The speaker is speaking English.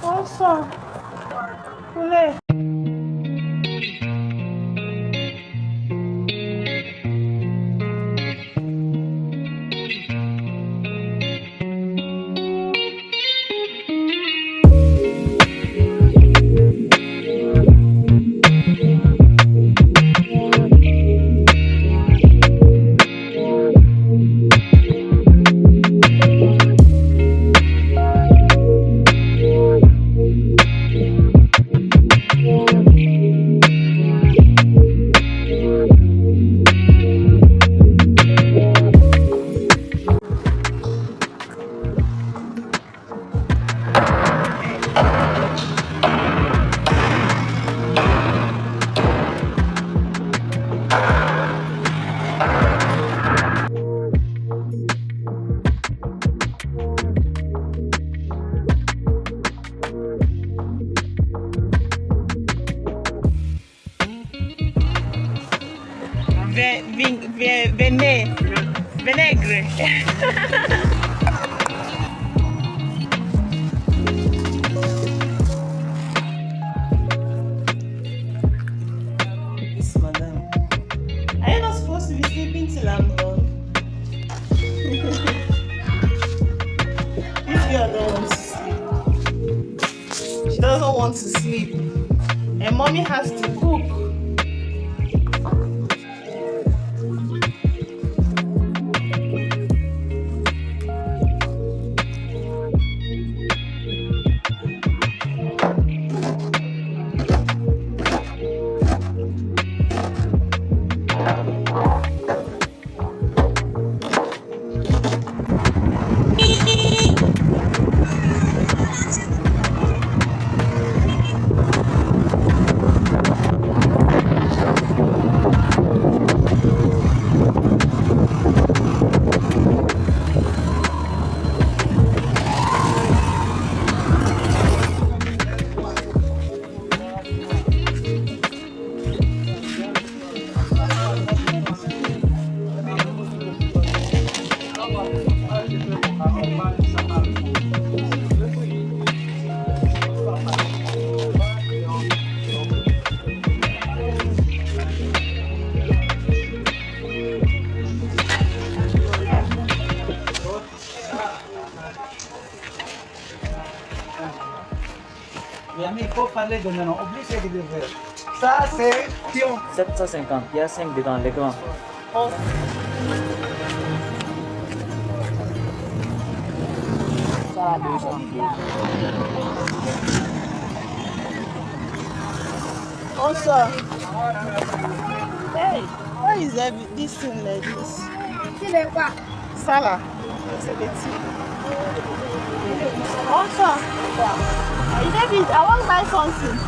Awesome. Kule. Vinegre. This madam. Are you not supposed to be sleeping till I'm done? This girl don't want to sleep. She doesn't want to sleep. And mommy has to cook. Mais il faut parler de non, obligé de faire. Ça, c'est pion. 750, il y a 5 dedans, les grands. Oh. Ça, 200. Also, hey, why is this thing like this? Salah. Also, David, I want to buy something.